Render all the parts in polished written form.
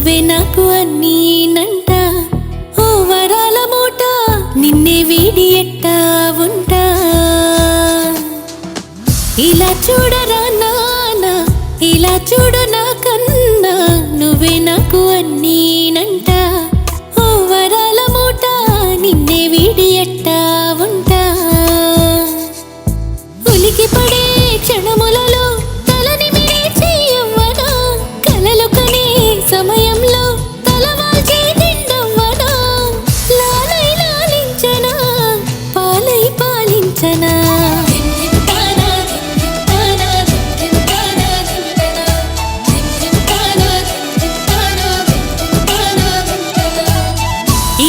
నువ్వే నాకు అన్నీనంట. ఓ వరాల మూట నిన్నే వీడి ఎట్టా ఉంటా. ఇలా చూడరా నాన్న, ఇలా చూడు నా కన్నా, నువ్వే నాకు అన్నీనంట. ఓ వరాల మూట నిన్నే వీడి ఎట్టా ఉంటా. ఉలికి పడే క్షణములలో తలని మిరేచి యవ్వనా, కలలు కనే సమయంలో తలవాల్చి తిండవ్వనా. లాలై లాలించనా, పాలై పాలించనా.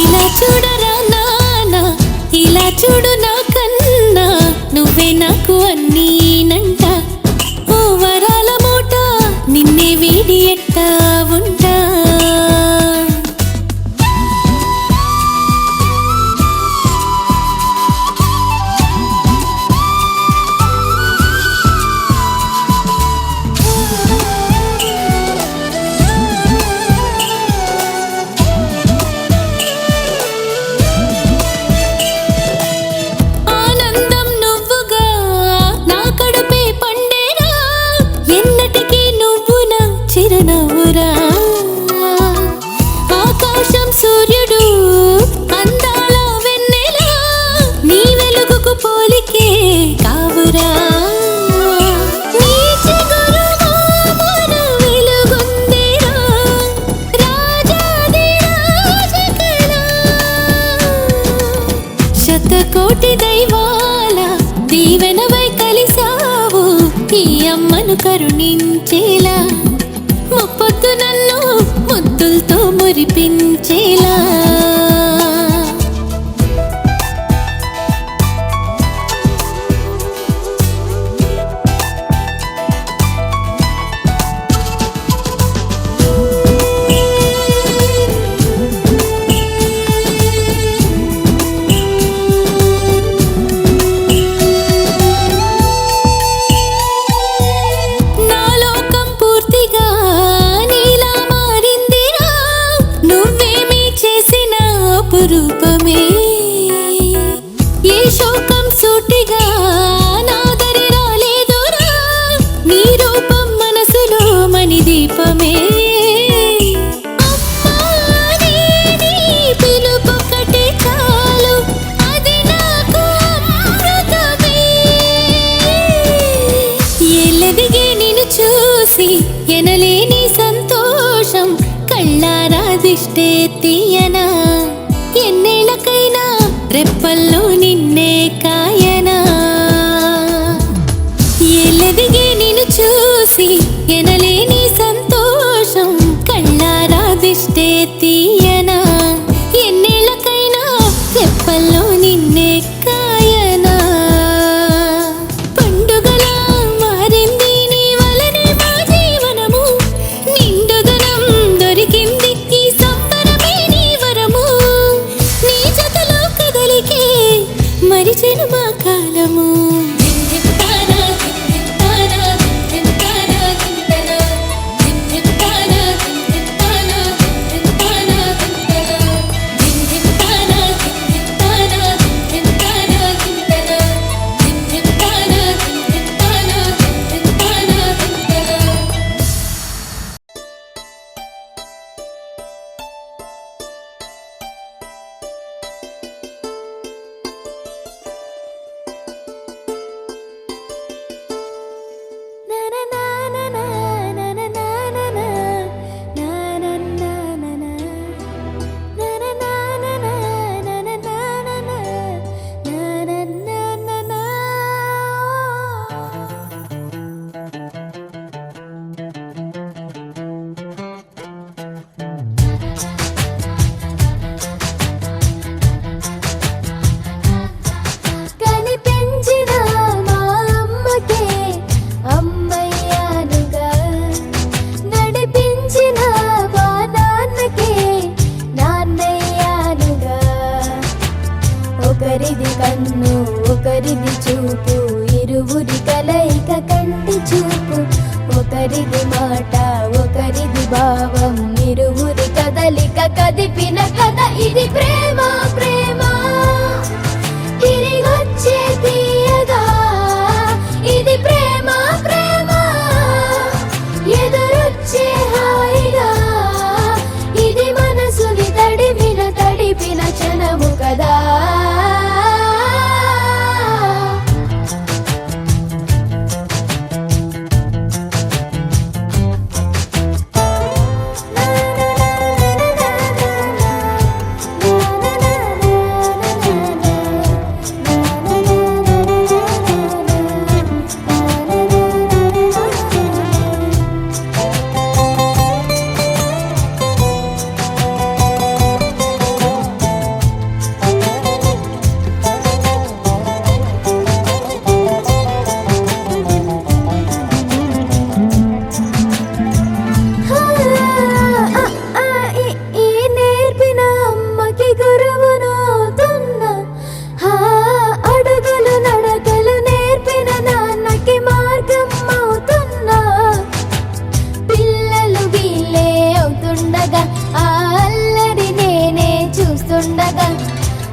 ఇలా చూడరా నాన్న, ఇలా చూడు నా కన్నా, నువ్వే నాకు అన్నీనంట. ఓ వరాల మూట నిన్నే వీడి ఎట్టా ఉంటా. ఆనందం నువ్వుగా నా కడుపే పండేరా, ఎన్నటికీ నువ్వు నా చిరునవ్వురా. ఆకాశం సూర్యుడు అందాల వెన్నెలా, నీ వెలుగుకు పోలికే కావురా. నీ చిగురు మోమున వెలుగొందిరా, రాజాది రాజకళ. శతకోటి దైవాల దీవెనవై కలిసావు, ఈ అమ్మను కరుణించేలా. ముప్పొద్దు నన్ను ముద్దులతో మురిపించేలా. నా లోకం పూర్తిగా నీలా మారిందిరా, నువ్వేమీ చేసిన అపురూపమే. ఏ శోకం సూటిగా నా దరి రాలేదురా, నీ రూపం మనసులో మణిదీపమే. అమ్మా నీ పిలుపొక్కటే చాలు, అది నాకు అమృతమే. ఎల్లదిగే నిన్ను చూసి ఎనలేని సంతోషం, కళ్ళారా దిష్టే తీయనా. ఎన్నేళ్ళకైనా రెప్పల్లో నిన్నే కాయనా. ఎల్లదిగే నిన్ను చూసి ఎనలేని సంతోషం, కళ్ళారా దిష్టే తీయనా. ఎన్నేళ్ళకైనా రెప్పల్లో నిన్నే కాయనా. పండుగలా మారింది నీ వలనే మా జీవనము, నిండుదనం దొరికింది ఈ సంబరమే నీ వరము. నీ జతలో కదలికే మరిచెను మా కాలము. కదిపిన కథ ఇది ప్రేమ ప్రేమ తిరిగొచ్చే తీయగా ఇది ప్రేమ ప్రేమ ఎదురొచ్చే హాయిగా ఇది మనసుని తడిపిన క్షణము కదా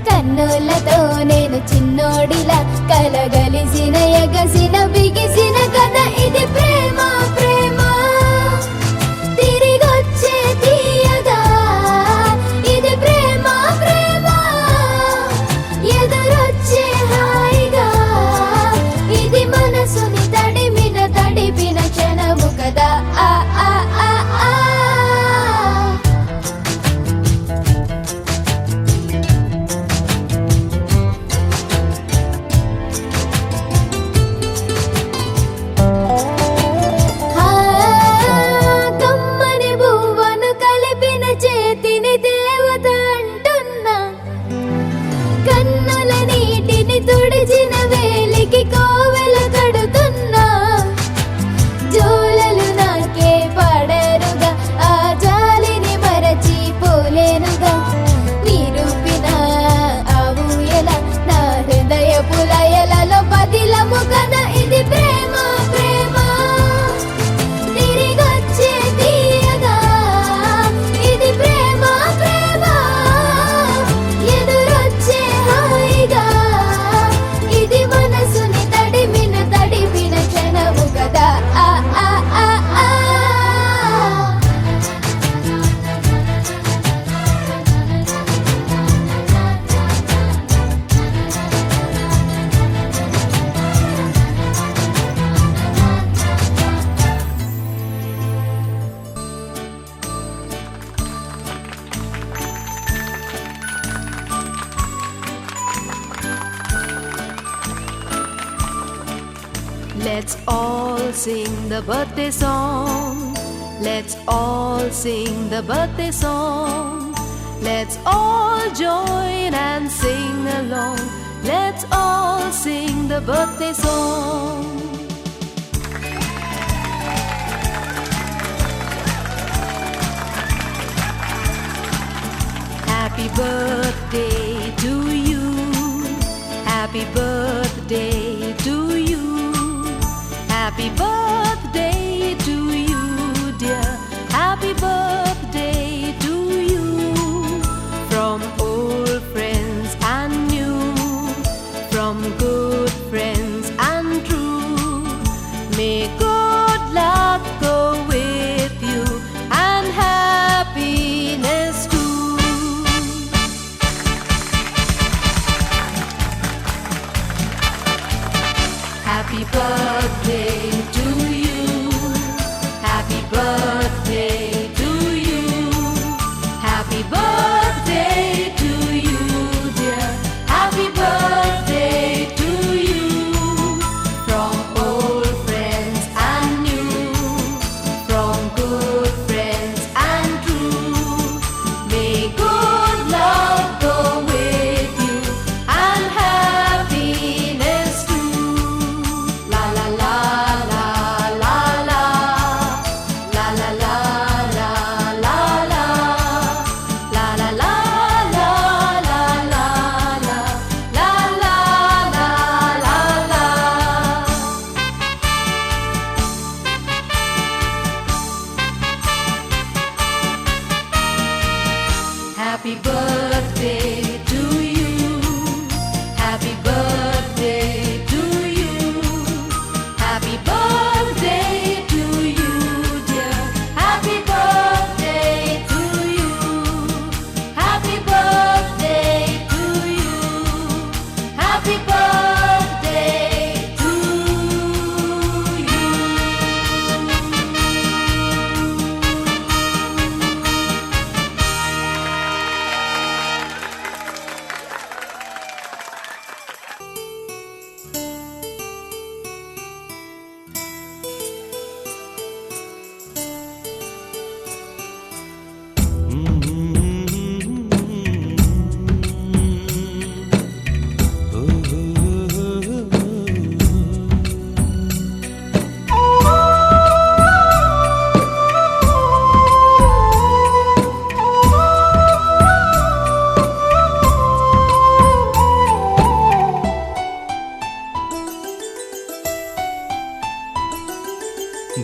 కన్నులతో నేను చిన్నోడిలా కలగలిసిన ఎగసిన బిగిసిన కథ ఇది ప్రేమ ప్రేమ తిరిగొచ్చే తీయగా ఇది ప్రేమ ప్రేమ ఎదురొచ్చే హాయిగా ఇది మనసుని తడిపిన క్షణము కదా ఆ ఆ ఆ ఆ తుడిచిన వేలికి కోవెల కడుతున్నా జోలలు నాకే పడరుగా ఆ జాలిని మరచి పోలేనుగా నిరూపిన ఆ ఊయల నా హృదయ పులయలలో పదిలము కదా ఇది ప్రేమ ప్రేమ తిరిగొచ్చే తీయగా ఇది ప్రేమ ప్రేమ ఎదురొచ్చే హాయిగా ఇది మనసుని తడిపిన క్షణము కదా ఆ ఆ ఆ ఆ Let's all sing the birthday song. Let's all sing the birthday song. Let's all join and sing along. Let's all sing the birthday song. Happy birthday to you. Happy birthday to you. Happy birthday to you, dear. Happy birthday to you. From old friends and new, from good friends and true. May good luck go with you and happiness too. Happy birthday to you. Happy birthday to you. Happy birthday to you. Happy birthday to you, dear. Happy birthday to you. Happy birthday to you. Happy birthday to you.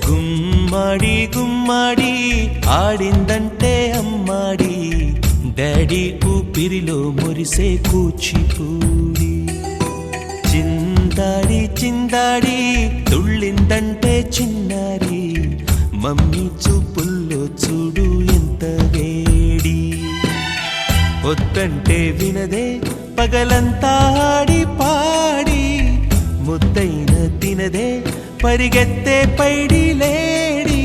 గుమ్మడి గుమ్మడి ఆడిందంటే అమ్మాడి daddy ఊపిరిలో మురిసే కూచిపూడి చిందాడి చిందాడి తుళ్ళిందంటే చిన్నారి mummy చూపుల్లో చూడు ఎంత వేడి వద్దంటే వినదే పగలంతా ఆడి పాడి ముద్దైన తినదే పరిగెత్తే పైడి లేడి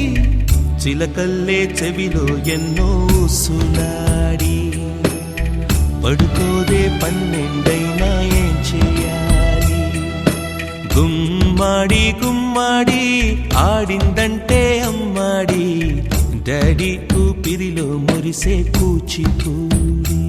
చిలకల్లే చెవిలో ఎన్నో సులాడి పడుకోదే పన్నెండైనా ఏం చేయాలి గుమ్మాడి గుమ్మాడి ఆడిందంటే అమ్మాడి డాడీ ఊపిరిలో మురిసే కూచిపూడి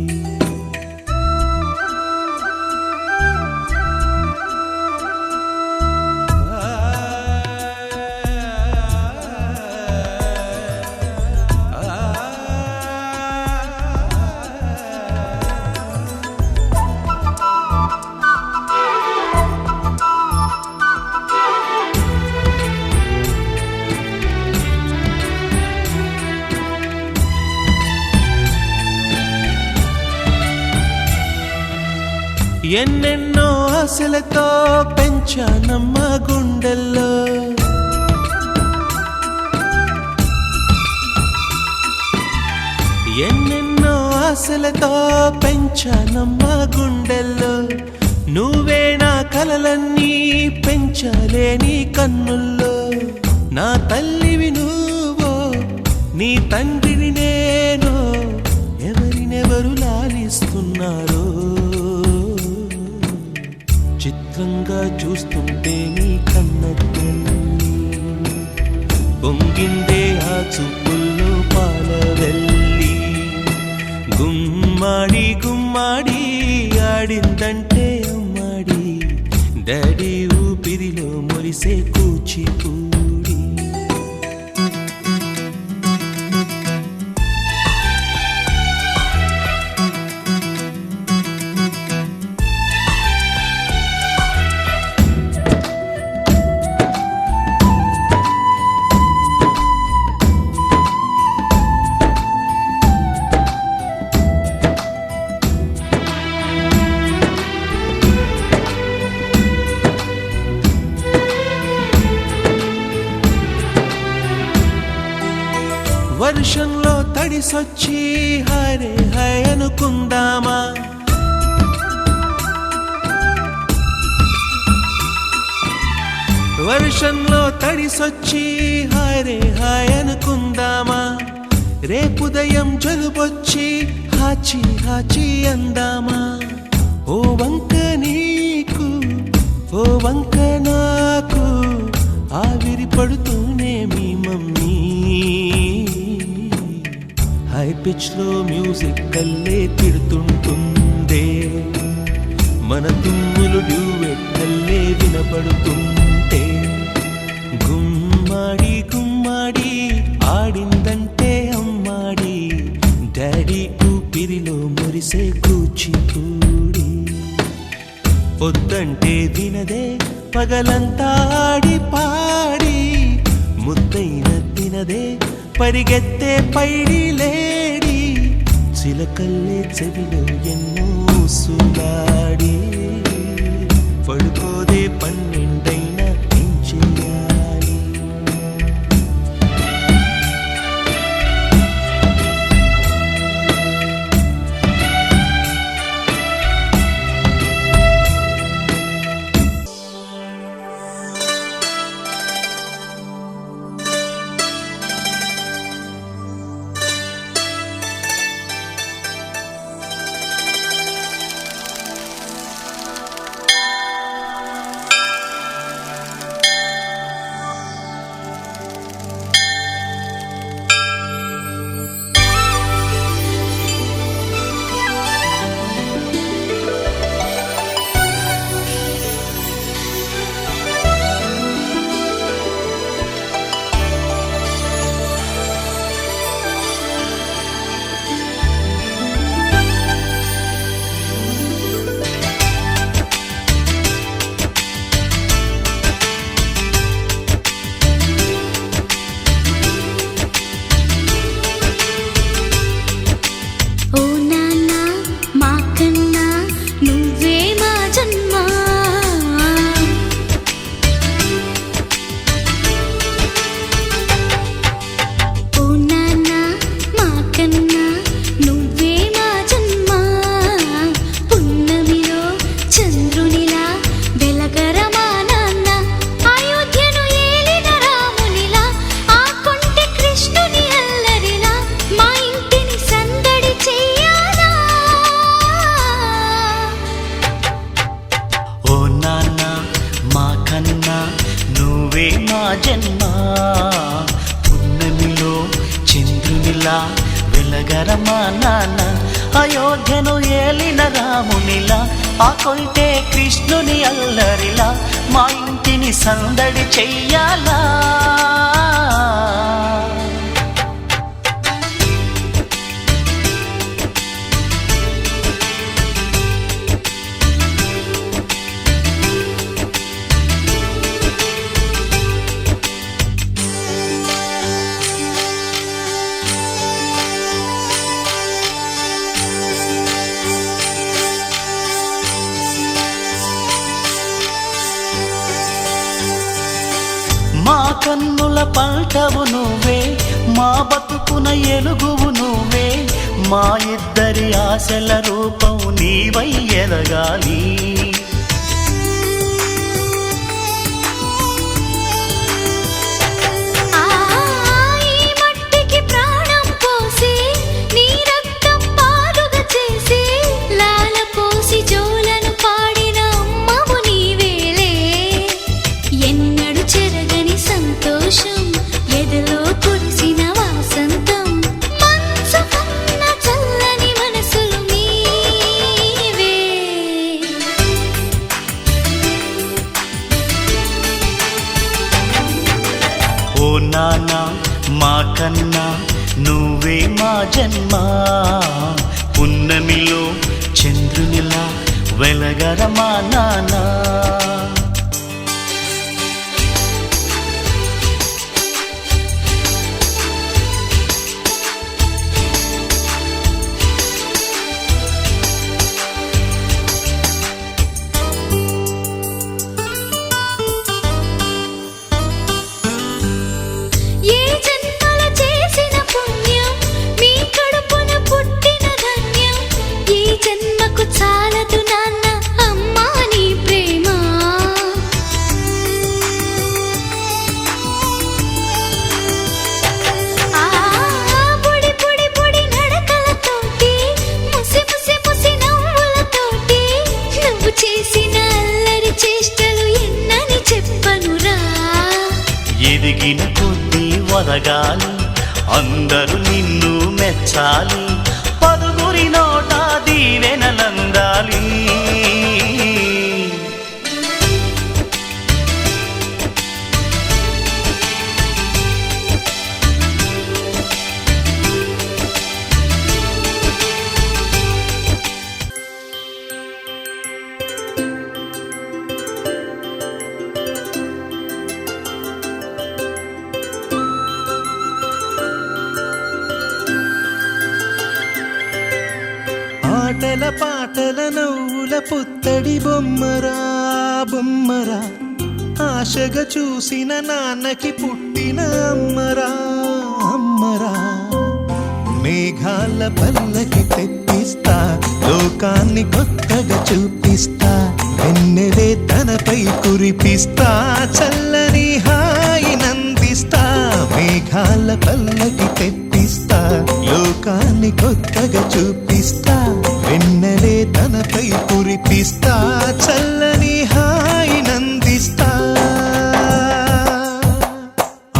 ఎన్నెన్నో ఆశలతో పెంచానమ్మ గుండెల్లో ఎన్నెన్నో ఆశలతో పెంచానమ్మ గుండెల్లో నువ్వే నా కలలన్నీ పెంచాలే నీ కన్నుల్లో నా తల్లివి నువ్వో నీ తండ్రిని నేను ఎవరినెవరు లాలిస్తున్నారో చిత్రంగా చూస్తుంటే నీ కన్న తల్లి పొంగిందే ఆ చూపుల్లో పాలవెల్లి గుమ్మాడి గుమ్మాడి ఆడిందంటే అమ్మాడి డాడీ ఊపిరిలో మురిసే కూచిపూడి వర్షంలో తడిసొచ్చి హరే హై అనుకుందామా వర్షంలో తడిసొచ్చి హరే హై అనుకుందామా రేపుదయం జలుబొచ్చి హాచి హాచి అందామా ఓ వంక నీకు ఓ వంక నాకు ఆవిరి పడుతూనే మీ మమ్మీ హై పిచ్ లో మ్యూజిక్ కల్లే తిడుతుంటుందే మన తుమ్ములు డ్యూయెట్ కల్లే వినపడుతుంటే గుమ్మాడి గుమ్మాడి ఆడిందంటే అమ్మాడి డాడీ ఊపిరిలో మురిసే కూచిపూడి పొద్దంటే వినదే పగలంతా ఆడి పాడి ముద్దైన తినదే పరిగెత్తే పైడి లేడి చిలకల్లే చెవిలో ఎన్నో సులాడి పడుకోదే పన్నెండైనా ఏం చేయాలి? ఓ నాన్న మా కన్నా నువ్వే మా జన్మ ఓ నాన్న మా కన్నా నువ్వే మా జన్మ పున్నమిలో చంద్రునిలా వెలగరమా నాన్న అయోధ్యను ఏలిన రామునిలా ఆ కొంటె కృష్ణుని అల్లరిలా మా ఇంటిని సందడి చెయ్యాలా ఓ నాన్న మా కన్నా నువ్వే మా జన్మ పున్నమిలో చంద్రునిలా వెలగరమా నాన్న అయోధ్యను ఏలిన రామునిలా ఆ కొంటే కృష్ణుని అల్లరిలా మా ఇంటిని సందడి చెయ్యాలా? మా కన్నుల పంటవు నువ్వే, మా బతుకున ఎలుగువు నువ్వే, మా ఇద్దరి ఆశల రూపం నీవై ఎదగాలి. ఈ మట్టికి ప్రాణం పోసి నీ రక్తం పాలుగా చేసి లాల పోసి జోలను పాడిన అమ్మవు నీవేలే ఎన్నడు చెరగని సంతోషం ఎదలో కురిసిన వాసంతం మనసు కన్న చల్లని మనసులు నీవే ఓ నాన్న మా కన్నా నువ్వే మా జన్మ పున్నమిలో చంద్రునిలా వెలగరమా నాన్న. ఏ జన్మల చేసిన పుణ్యం మీ కడుపున పుట్టిన ధన్యం ఈ జన్మకు చాలదు నాన్న అమ్మా నీ ప్రేమ పొడి పొడి పొడి నడకలతోటి ముసి ముసి ముసి నవ్వులతోటి నువ్వు చేసిన అల్లరి చేష్టలు ఎన్నని చెప్పనురా. ఎదిగిన కొద్దీ వదగాలి, అందరూ నిన్ను మెచ్చాలి, పదుగురి నోట దీవెనలందాలి. ఆటల పాటల నవ్వుల పుత్తడి బొమ్మరా బొమ్మరా ఆశగా చూసిన నాన్నకి పుట్టిన అమ్మరా అమ్మరా మేఘాల పల్లకి తెప్పిస్తా లోకాన్ని కొత్తగా చూపిస్తా వెన్నెలే తనపై కురిపిస్తా చల్లని హాయి నందిస్తా మేఘాల పల్లకి తెప్పిస్తా లోకాన్ని కొత్తగా చూపిస్తా వెన్నెలే తనపై కురిపిస్తా చల్లని హాయి నందిస్తా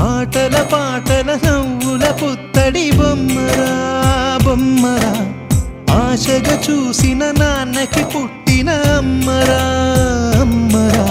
ఆటల పాటల నవ్వుల పుత్తడి బొమ్మరా బొమ్మరా ఆశగా చూసిన నాన్నకి పుట్టిన అమ్మరా అమ్మరా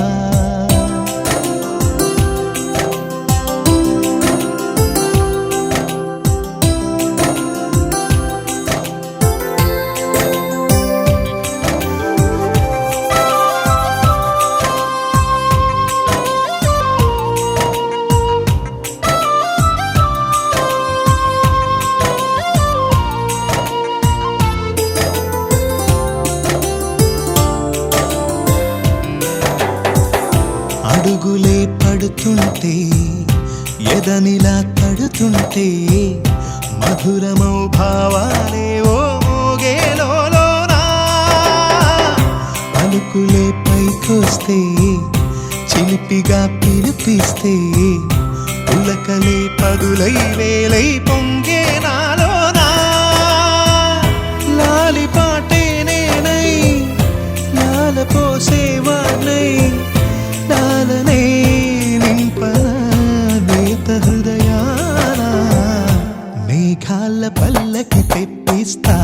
అడుగులే పడుతుంటే ఎదనిలా తడుతుంటే మధురమౌ భావాలే ఓ మోగేలోనా పలుకులే పైకొస్తే చిలిపిగా పిలిపిస్తే పులకలే పదులై వేలై పొంగే నాలోనా లాలి పాటే నేనై లాల పోసేవాణ్ణై లాలనే నింపనా నేత హృదయాన మేఘాల పల్లకి తెప్పిస్తా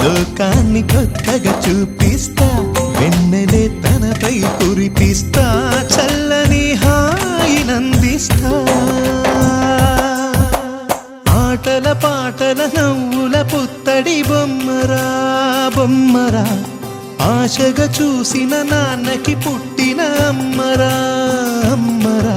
లోకాన్ని కొత్తగా చూపిస్తా వెన్నెలే తనపై కురిపిస్తా చల్లని హాయి నందిస్తా ఆటల పాటల నవ్వుల పుత్తడి బొమ్మరా బొమ్మరా ఆశగా చూసిన నాన్నకి పుట్టిన అమ్మరా అమ్మరా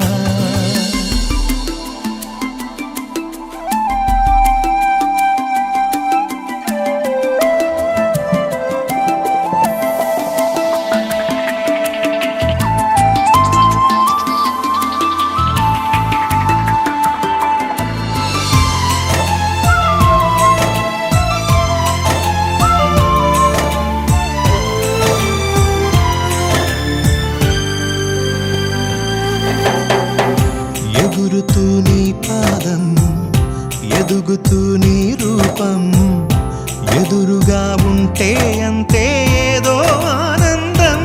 ఎగురుతూ నీ పాదం ఎదుగుతూ నీ రూపం ఎదురుగా ఉంటే అంతే ఏదో ఆనందం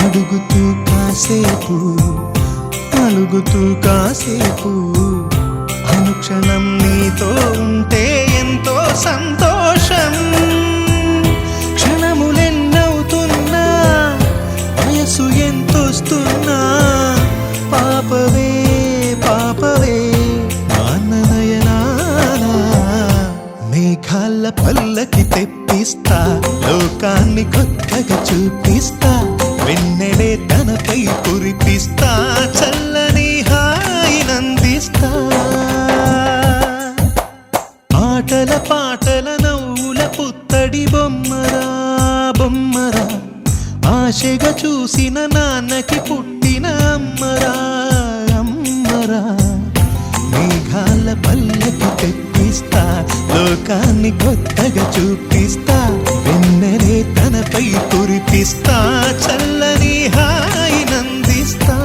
అడుగుతూ కాసేపు అలుగుతూ కాసేపు అనుక్షణం నీతో ఉంటే ఎంతో సంతోషం క్షణములెన్నవుతున్నా వయసు ఎంతొస్తున్నా పాపవే పాపవే నాన్ననయనానా మేఘాల పల్లకి తెప్పిస్తా లోకాన్ని కొత్తగా చూపిస్తా వెన్నెలే తనపై కురిపిస్తా చల్లని హాయి నందిస్తా ఆటల పాటల నవ్వుల పుత్తడి బొమ్మరా బొమ్మరా ఆశగా చూసిన నాన్నకి పుట్టిన అమ్మరా అమ్మరా మేఘాల పల్లకి తెప్పిస్తా లోకాన్ని కొత్తగా చూపిస్తా వెన్నెలే తనపై కురిపిస్తా చల్లని హాయి నందిస్తా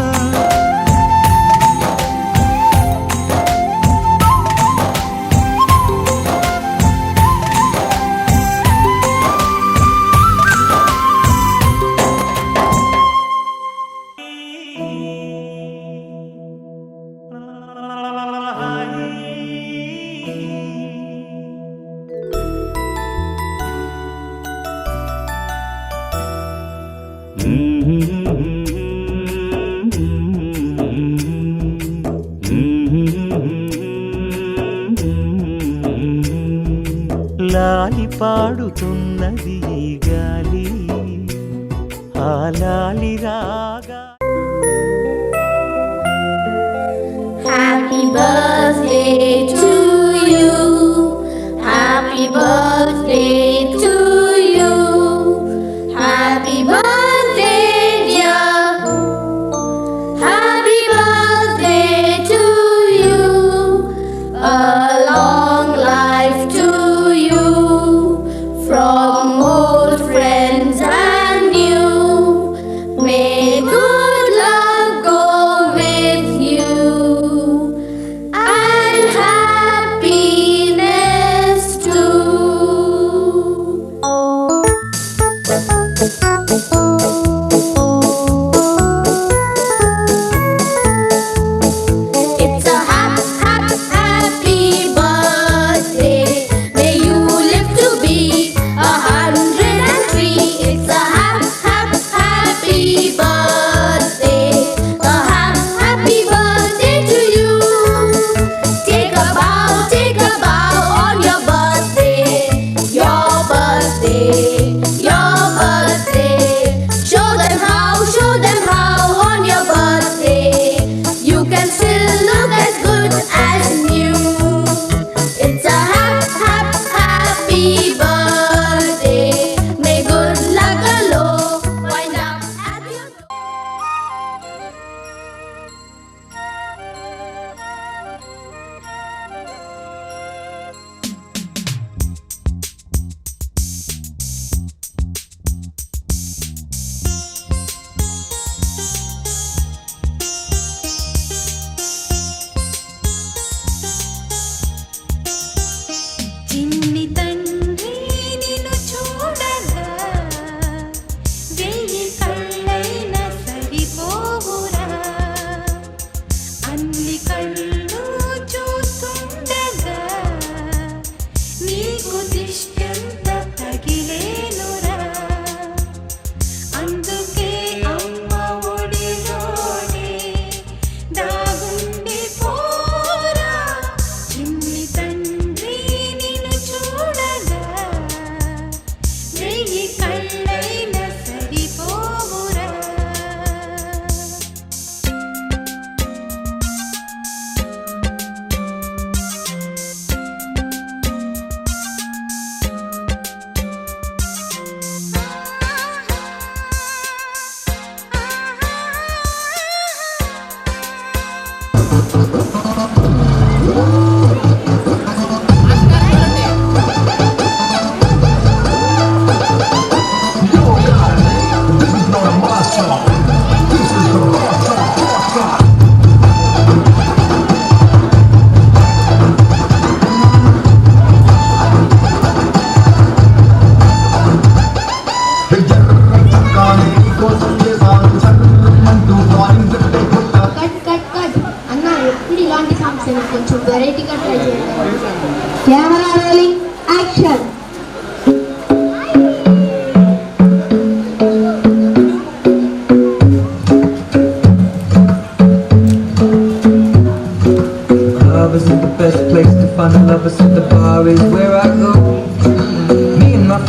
లాలి పాడుతున్నది ఈ గాలి ఆ లాలి రాగా Happy birthday to you. Happy birthday to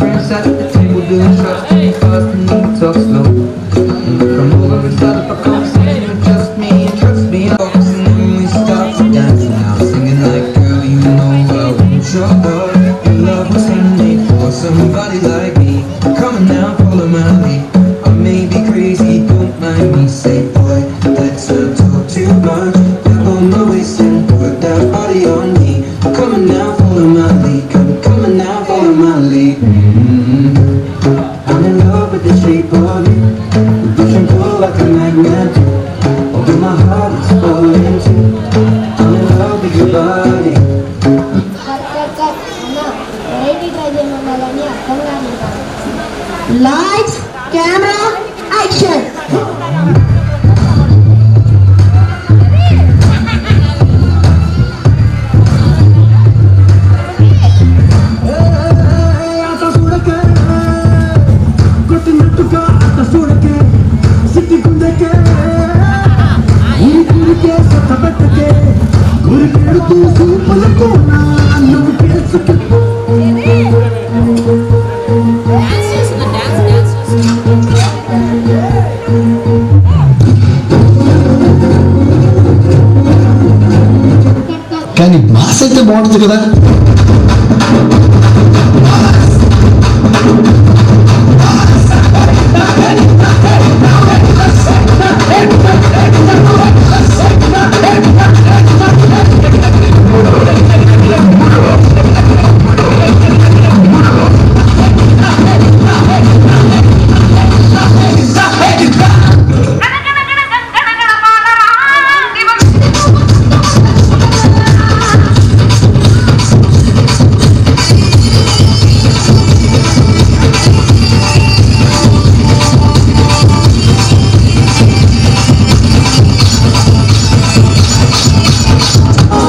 friends at the table doing shots, fast and we talk slow. Come over and start up a conversation with just me, and trust me, and then we start to dance. Now singing like, girl, you know I want your heart. Your love was handmade for somebody like me. Come on now, follow my lead. I may be crazy, don't mind me. Say, boy, let's not talk too much. Grab on my waist and put that body on me. Come on now, follow my lead. Come on now, follow my lead. I'm in love with the shape of you. We push and pull like a magnet do. Although my heart is falling too. I'm in love with your body. Cut అన్నా variety try చేయమన్నారని అర్థం కాదు. Lights, camera, action! కానీ mass అయితే బాగుంటుంది కదా.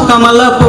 కమల పూ